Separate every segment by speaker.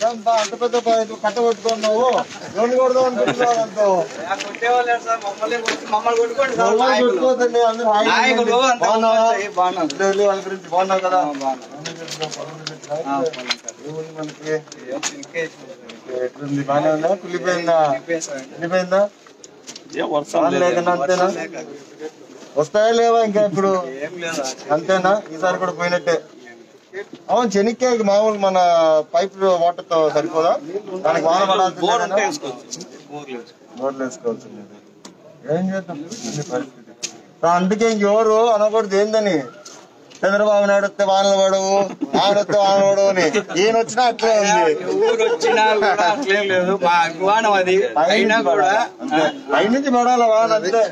Speaker 1: అంత పెద్ద కట్ట కొట్టుకున్నావు రెండు కొడదాం అనుకుంటున్నావు కొట్టుకోదండి అందరూ వాళ్ళ గురించి బాగున్నావు కదా మనకి ఎట్లుంది బాగానే ఉందా కుళ్ళిపోయిందా కుళ్ళిపోయిందా లేకనా అంతేనా వస్తాయా లేవా ఇంకా ఇప్పుడు అంతేనా ఈసారి కూడా పోయినట్టే అవును చెనిక్కాయకి మామూలు మన పైప్ వాటర్ తో సరిపోదా దానికి వాన పడాల్సింది బోర్లు వేసుకోవాల్సింది ఏం చేద్దాం పరిస్థితి అందుకే ఇంకెవరు అనకూడదు ఏందని చంద్రబాబు నాయుడు వస్తే వానలు పడవు ఆయన వస్తే వానలు పడవు అని ఈయన వచ్చినా అట్లే ఉంది పై నుంచి పడాలా వాన అంతే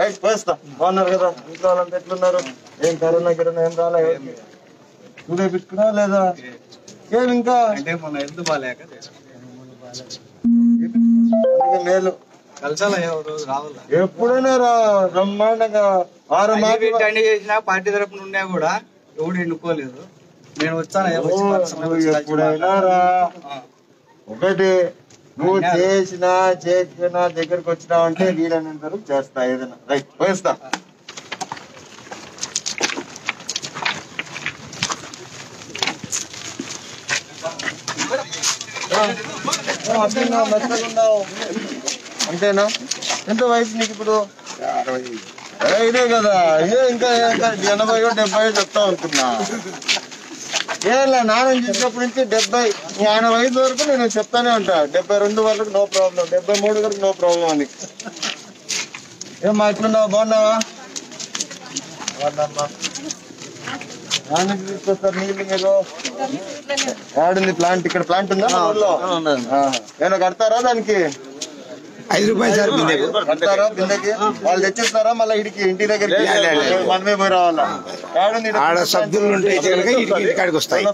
Speaker 1: రైట్ పోయిస్తాం బాగున్నారు కదా ఇంట్లో వాళ్ళంతా ఎట్లున్నారు ఏం కరోనా గిరోనా ఏం రాలే చూడేపించుకున్నా లేదా ఏం ఇంకా మేలు ఎప్పుడైనా బ్రహ్మాండంగా
Speaker 2: చేసినా పార్టీ తరఫున ఉన్నా కూడా ఎవడు ఎన్నుకోలేదు నేను వచ్చాను
Speaker 1: ఎప్పుడైనా రా ఒకటి నువ్వు చేసినా చేయకపోయినా దగ్గరకు వచ్చినావు అంటే వీలైనంత వరకు చేస్తా ఏదైనా రైట్ పోయిస్తా అంతేనా ఎంత వయసు నీకు ఇప్పుడు ఇదే కదా ఇంకా 80 70 చెప్తా అనుకున్నా ఏలా నాన్న చూసినప్పటి నుంచి 70 ఆయన వయసు వరకు నేను చెప్తానే ఉంటా 72 వరకు నో ప్రాబ్లం 73 వరకు నో ప్రాబ్లం అని ఏమ్మా ఎట్లున్నావు బాగున్నావా బాగున్నామ్మా నాన్న తీసుకొస్తారు నీళ్ళు మీరు ఆడుంది ప్లాంట్ ఇక్కడ ప్లాంట్ ఉందా ఏమైనా కడతారా దానికి
Speaker 3: 5 రూపాయలు సార్
Speaker 1: కడతారా బిందెకి వాళ్ళు తెచ్చిస్తారా మళ్ళీ ఇంటి దగ్గరికి మనమే పోయి రావాలా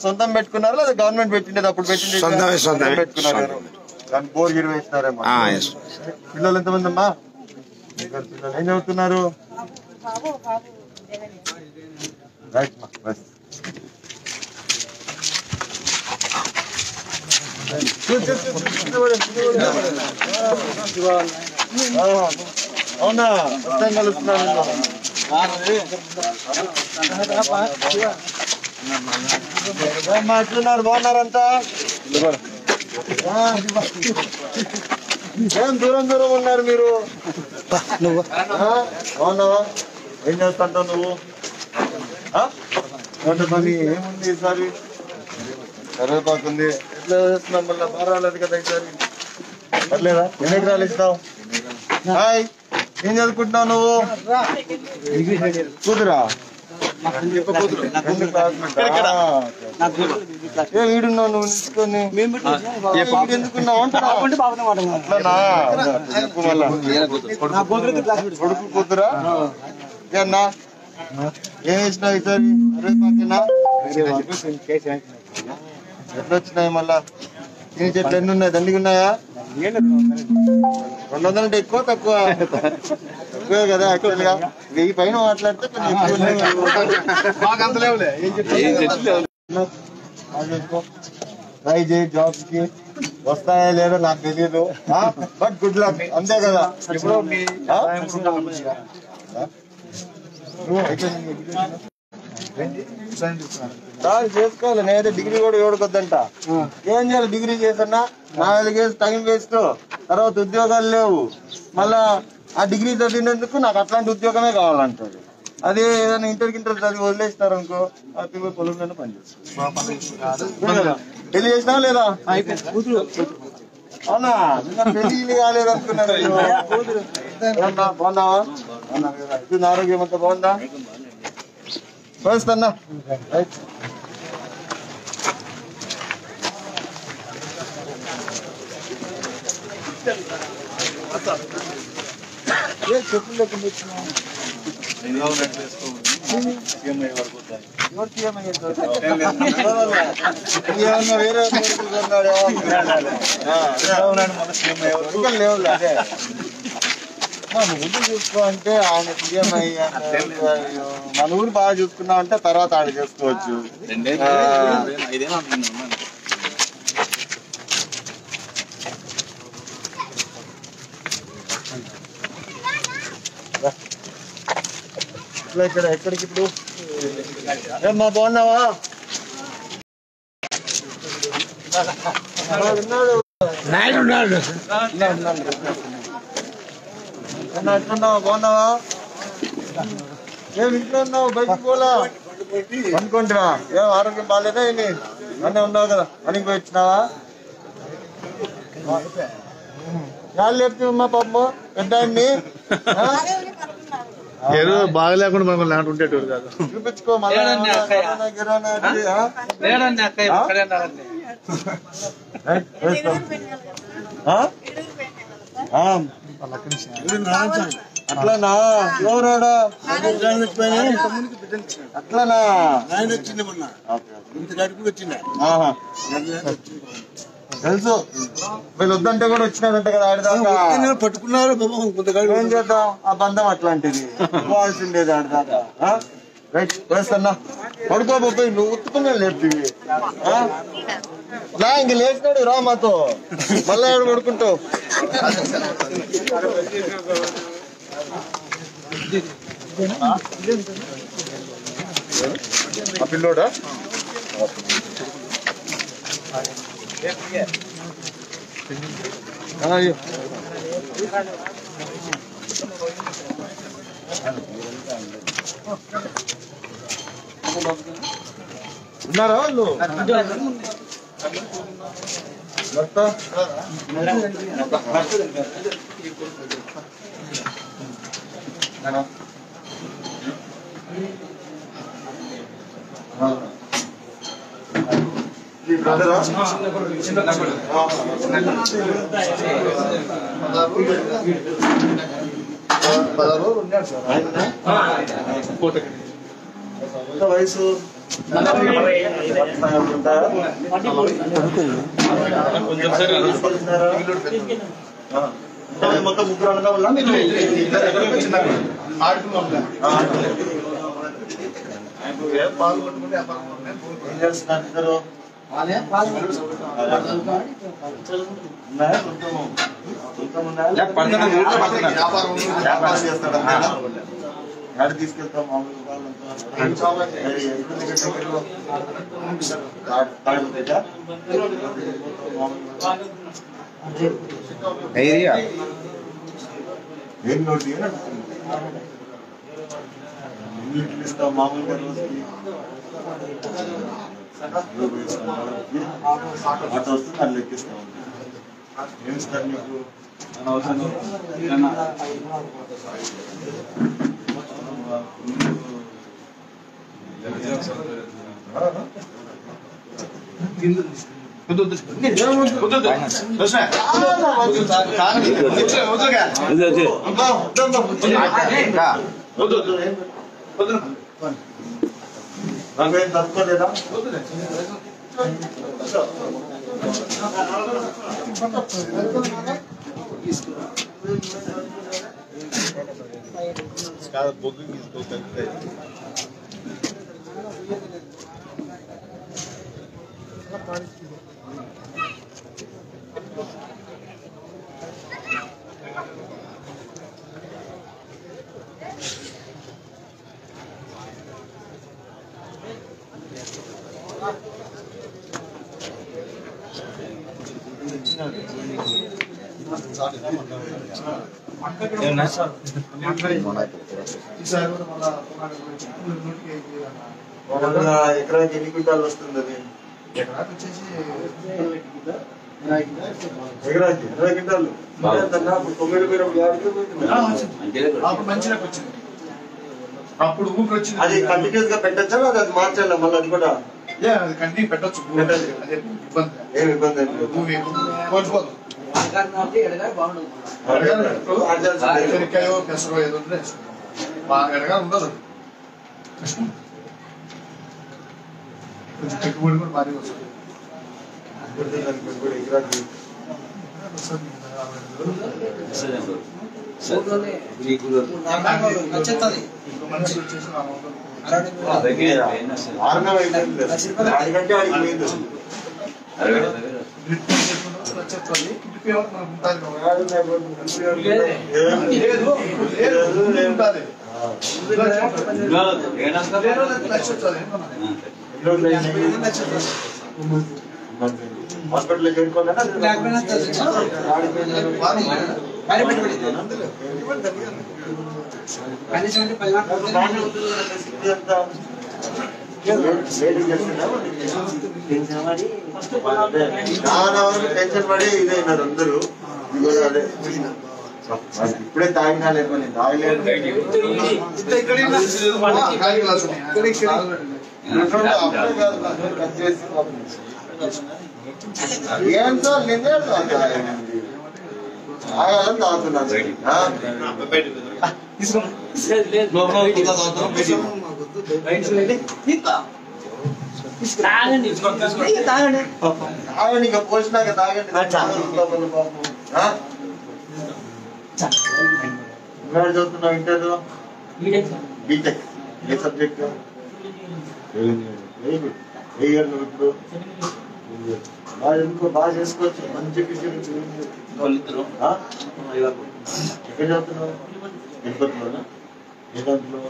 Speaker 1: సొంతం పెట్టుకున్నారా లేదా గవర్నమెంట్ పెట్టిండేది అప్పుడు పెట్టిండే పెట్టుకున్నారు దానికి బోర్ గిరి వేసినారేమో పిల్లలు ఎంతమంది అమ్మా పిల్లలు ఏం చదువుతున్నారు రైట్ బస్ అవునా అర్థం కలుస్తున్నాను ఎట్లున్నారు బాగున్నారంతా ఏం దూరం దూరం ఉన్నారు మీరు బాగున్నావా ఏం చేస్తుంటావు నువ్వు పని ఏముంది ఈసారి కరివేపాకుంది ఎట్లా చేస్తున్నాం మళ్ళీ బాగా రాలేదు కదా ఈసారి పర్లేదా ఎన్ని ఎకరాలు ఇస్తావు హాయ్ ఏం చదువుకుంటున్నావు నువ్వు కూతురా వీడున్నావు నువ్వు నిలుచుకొని ఎందుకున్నావు కొడుకు కూతురా ఏనా ఏం వేసినావు ఈసారి కరివేపాకేనా ఎట్లా వచ్చినాయి మళ్ళా దీని చెట్లు ఎన్ని ఉన్నాయి దండిగా ఉన్నాయా 200 అంటే ఎక్కువ తక్కువే కదా యాక్చువల్ గా 1000 పైన మాట్లాడితే ట్రై చేయి జాబ్స్ కి వస్తాయా లేదో నాకు తెలియదు బట్ గుడ్ లక్ అంతే కదా ఇప్పుడు చేసుకోవాలి నేనైతే డిగ్రీ కూడా ఎవడుకొద్దంట ఏం చేయాలి డిగ్రీ చేసన్నా 4 ఏళ్ళు టైం వేస్ట్ తర్వాత ఉద్యోగాలు లేవు మళ్ళా ఆ డిగ్రీ చదివినందుకు నాకు అట్లాంటి ఉద్యోగమే కావాలంటాడు అదే ఏదైనా ఇంటర్ చదివి వదిలేస్తారు అనుకో హ్యాపీగా పొలం మీద పనిచేస్తారు పెళ్లి చేసినా లేదా అవునా పెళ్లి కాలేదు అనుకున్నారు బాగున్నావా కదా ఆరోగ్యం అంతా బాగుందా వస్తున్నా చెప్పులు లేకుండా వేరే లేవు అదే ముందు చూసుకో అంటే ఆయన సీఎంఐ మన ఊరు బాగా చూసుకున్నాం అంటే తర్వాత ఆడ చేసుకోవచ్చు ఎట్లా ఇక్కడ ఎక్కడికి ఇప్పుడు ఏమ్మా బాగున్నావా
Speaker 3: నాయుడు ఉన్నాడు
Speaker 1: ఎట్లున్నావా బాగున్నావా ఏం ఇంట్లో ఉన్నావు బయటికి పోలా అనుకుంటున్నా ఏం ఆరోగ్యం బాగాలేదా ఏమి అన్నీ ఉన్నావు కదా పనికి పోయి వచ్చినావా వాళ్ళు చెప్తామమ్మా పాప పెద్ద
Speaker 4: ఏదో బాగా లేకుండా మనకు లాంటి ఉండేటోడు కాదు
Speaker 1: చూపించుకో మళ్ళీ అట్లానా ఎవరాడా అట్లానా తెలుసు వీళ్ళు వద్దంటే కూడా వచ్చినారంట కదా ఆడిదాకా
Speaker 4: పట్టుకున్నారు
Speaker 1: ఏం చేద్దాం ఆ బంధం అట్లాంటిది పోవాల్సిండేది ఆడిదాకా రైట్ వేస్తున్నా పడుకోబోయి నువ్వు ఉత్తుకున్నా లేపుతీవి నా ఇంక లేచినాడు రా మాతో మళ్ళా ఆడు పడుకుంటావు ఆ పిల్లోడా ఉన్నారా వాళ్ళు వయసు మొత్తం ముగ్గురు అన్నదమ్ములా మీరు ఏం చేస్తున్నారు ఇద్దరు వ్యాపారం చేస్తాడు గాడి తీసుకెళ్తాం ఏం నోటి ఎన్ని లీటర్లు ఇస్తాం మామూలుగా రోజుకి అటు వస్తుంది అది లెక్కిస్తాం ఏమి ఇస్తారు మీకు నాకేం తక్కువలేదా బొగ్గు తీసుకోగలుగుతాయి ఎకరాకి ఎన్ని క్వింటాలు వస్తుంది అది ఎకరాకి 20 క్వింటాలు
Speaker 4: అప్పుడు ఊపిరి వచ్చింది
Speaker 1: అది కంటిన్యూస్ గా పెట్టచ్చా అది మార్చాలా మళ్ళీ అది కూడా
Speaker 4: కంటిన్యూ పెట్టచ్చు
Speaker 1: ఏమి ఇబ్బంది
Speaker 4: కోల్పోదు శనక్కాయో పెసరో ఏదో ఎడగా ఉండదు కొంచెం పెట్టుబడి కూడా భారీ వస్తుంది
Speaker 1: హాస్పిటల్ చేరుకోవాలన్నా చాలా వరకు టెన్షన్ పడి ఇదైనారు అందరూ. అదే ఇప్పుడే తాగినా లేకపోతే తాగలేదు. ఏం సార్ నిన్నే తాగాలని తాగుతున్నాను. తాగండి ఇంకా పోసినాక తాగండి. చదువుతున్నావు ఇంటర్ బీటెక్ ఏ సబ్జెక్ట్? ఏ ఇయర్ నువ్వు ఇప్పుడు? బాగా ఎందుకో బాగా చేసుకోవచ్చు. మంచి ఎక్కడ చదువుతున్నావు? తిరుపతిలోనా? ఏ దాంట్లో?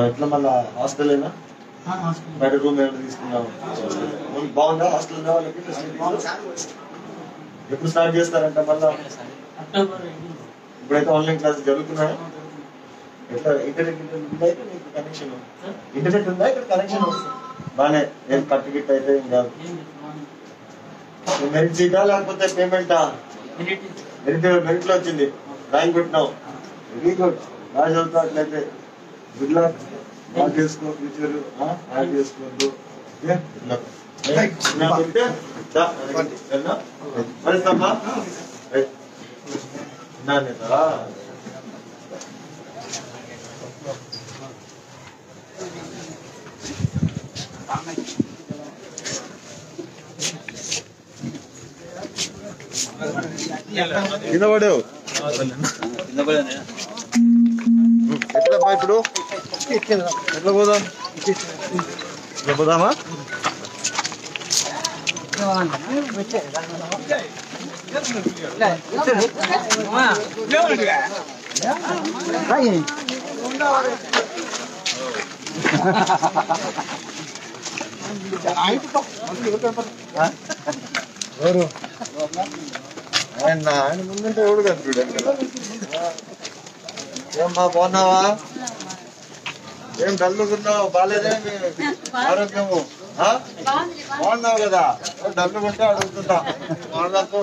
Speaker 1: ఎట్లా మళ్ళా హాస్టలేనా? బయట రూమ్ ఏమైనా తీసుకున్నావు? బాగుందా హాస్టల్? వాళ్ళకి ఎప్పుడు స్టార్ట్ చేస్తారంట మళ్ళా? ఇప్పుడైతే ఆన్లైన్ క్లాసెస్ జరుగుతున్నాయా? ఎట్లా ఇంటర్నెట్ ఉందా? మీకు కనెక్షన్ ఇంటర్నెట్ ఉందా? ఇక్కడ కనెక్షన్ వస్తుంది బానే. ఏం కట్టుగిట్ అయితే ఏం కాదు. మెరిట్ సీటా లేకపోతే పేమెంటా? మెరిట్ లో వచ్చింది. ర్యాంక్ పెట్టినావు. Very good. బాగా చదువుతా. అట్లయితే గుడ్ లక్. బాగా చేసుకో. ఫ్యూచర్ యాడ్ చేసుకోవద్దు. మరిస్తామా? నాన్నదా కింద పడావు. ఎట్లా ఇప్పుడు ఎట్లా పోదాం? ఎట్లా పోదామా? ఎవరు ఆయన ముందంటే ఎవడు కదా చూడండి కదా. ఏమ్మా బాగున్నావా? ఏం డల్లుకున్నావు? బాగాలేదే ఆరోగ్యము? బాగున్నావు కదా? డల్లుకుంటే అడుగుతున్నా. వాళ్ళకు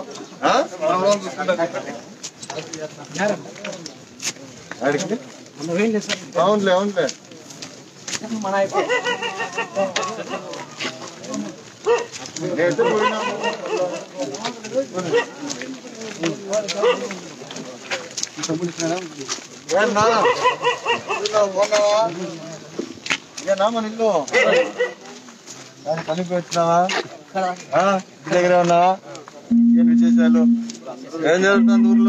Speaker 1: అవునులే అవునులే. ఏనా మన ఇల్లు దాని పనికి వచ్చినావా? ఇంటి దగ్గర ఉన్నావా? ఏం విశేషాలు? ఏం జరుగుతుంది ఊర్లో?